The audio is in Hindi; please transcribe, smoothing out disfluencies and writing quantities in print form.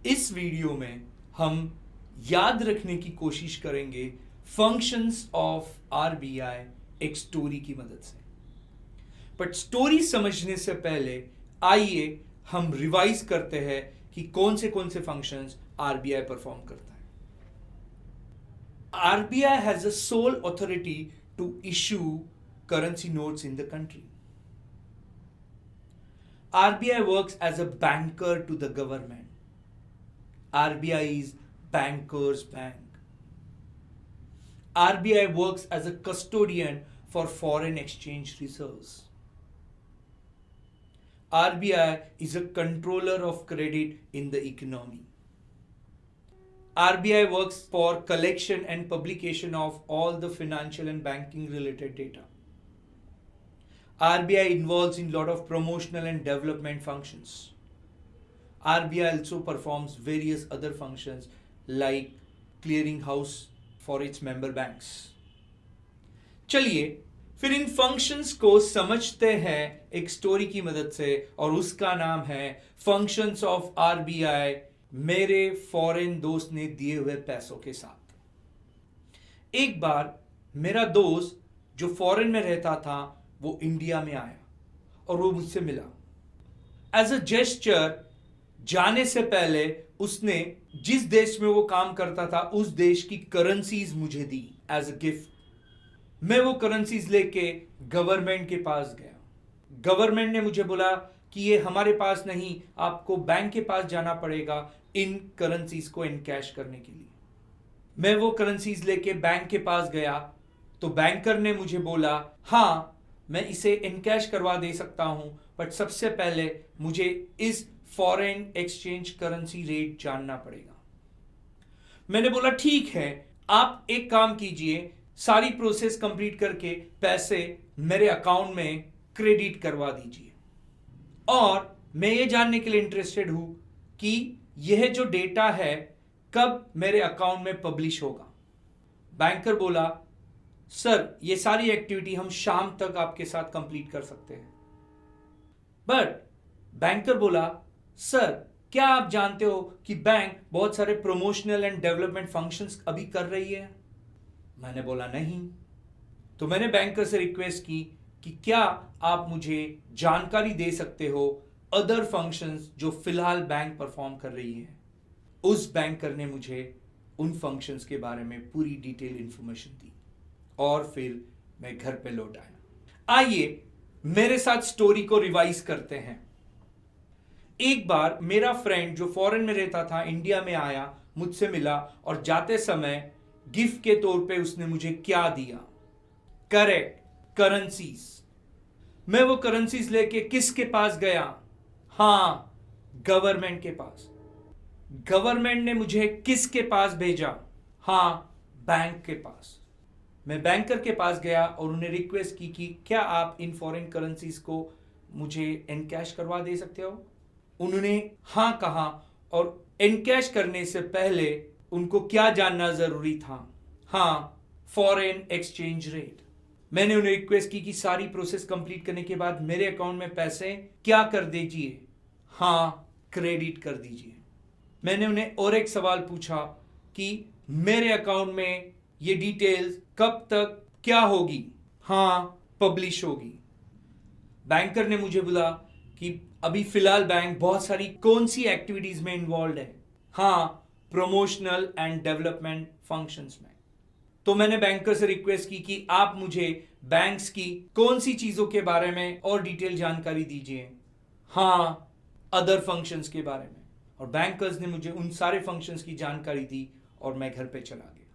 इस वीडियो में हम याद रखने की कोशिश करेंगे फंक्शंस ऑफ आरबीआई एक स्टोरी की मदद से। बट स्टोरी समझने से पहले आइए हम रिवाइज करते हैं कि कौन से फंक्शंस आरबीआई परफॉर्म करता है। RBI has a sole authority to issue currency notes in the country. RBI works as a banker to the government. RBI is bankers' bank. RBI works as a custodian for foreign exchange reserves. RBI is a controller of credit in the economy. RBI works for collection and publication of all the financial and banking related data. RBI involves in lot of promotional and development functions. RBI also performs various other functions like clearing house for its member banks. चलिए फिर इन फंक्शंस को समझते हैं एक स्टोरी की मदद से, और उसका नाम है फंक्शंस ऑफ आरबीआई मेरे फॉरेन दोस्त ने दिए हुए पैसों के साथ। एक बार मेरा दोस्त जो फॉरेन में रहता था वो इंडिया में आया और वो मुझसे मिला। एज अ जेस्चर जाने से पहले उसने जिस देश में वो काम करता था उस देश की करेंसीज मुझे दी एज अ गिफ्ट। मैं वो करेंसीज लेके गवर्नमेंट के पास गया। गवर्नमेंट ने मुझे बोला कि ये हमारे पास नहीं, आपको बैंक के पास जाना पड़ेगा इन करेंसीज को इनकैश करने के लिए। मैं वो करेंसीज लेके बैंक के पास गया तो बैंकर ने मुझे बोला हाँ मैं इसे इनकैश करवा दे सकता हूं, बट सबसे पहले मुझे इस फॉरेन एक्सचेंज करेंसी रेट जानना पड़ेगा। मैंने बोला ठीक है, आप एक काम कीजिए, सारी प्रोसेस कंप्लीट करके पैसे मेरे अकाउंट में क्रेडिट करवा दीजिए, और मैं ये जानने के लिए इंटरेस्टेड हूं कि यह जो डेटा है कब मेरे अकाउंट में पब्लिश होगा। बैंकर बोला सर ये सारी एक्टिविटी हम शाम तक आपके साथ कंप्लीट कर सकते हैं। बट बैंकर बोला सर क्या आप जानते हो कि बैंक बहुत सारे प्रमोशनल एंड डेवलपमेंट फंक्शंस अभी कर रही है। मैंने बोला नहीं। तो मैंने बैंकर से रिक्वेस्ट की कि क्या आप मुझे जानकारी दे सकते हो अदर फंक्शंस जो फिलहाल बैंक परफॉर्म कर रही है। उस बैंकर ने मुझे उन फंक्शंस के बारे में पूरी डिटेल इंफॉर्मेशन दी और फिर मैं घर पे लौट आया। आइए मेरे साथ स्टोरी को रिवाइज करते हैं। एक बार मेरा फ्रेंड जो फॉरेन में रहता था इंडिया में आया, मुझसे मिला, और जाते समय गिफ्ट के तौर पे उसने मुझे क्या दिया? Correct, currencies. मैं वो करेंसीज लेके किसके पास गया? हाँ, गवर्नमेंट के पास। गवर्नमेंट ने मुझे किसके पास भेजा? हाँ, बैंक के पास। मैं बैंकर के पास गया और उन्हें रिक्वेस्ट की कि क्या आप इन फॉरेन करेंसीज को मुझे इनकैश करवा दे सकते हो। उन्होंने हाँ कहा, और इनकैश करने से पहले उनको क्या जानना जरूरी था? हाँ, फॉरेन एक्सचेंज रेट। मैंने उन्हें रिक्वेस्ट की कि सारी प्रोसेस कंप्लीट करने के बाद मेरे अकाउंट में पैसे क्या कर दीजिए? हाँ, क्रेडिट कर दीजिए। मैंने उन्हें और एक सवाल पूछा कि मेरे अकाउंट में ये डिटेल्स कब तक क्या होगी? हाँ, पब्लिश होगी। बैंकर ने मुझे बोला कि अभी फिलहाल बैंक बहुत सारी कौन सी एक्टिविटीज में इन्वॉल्व है? हाँ, प्रमोशनल एंड डेवलपमेंट फंक्शंस में। तो मैंने बैंकर से रिक्वेस्ट की कि आप मुझे बैंक्स की कौन सी चीजों के बारे में और डिटेल जानकारी दीजिए। हाँ, अदर फंक्शंस के बारे में। और बैंकर्स ने मुझे उन सारे फंक्शंस की जानकारी दी और मैं घर पे चला गया।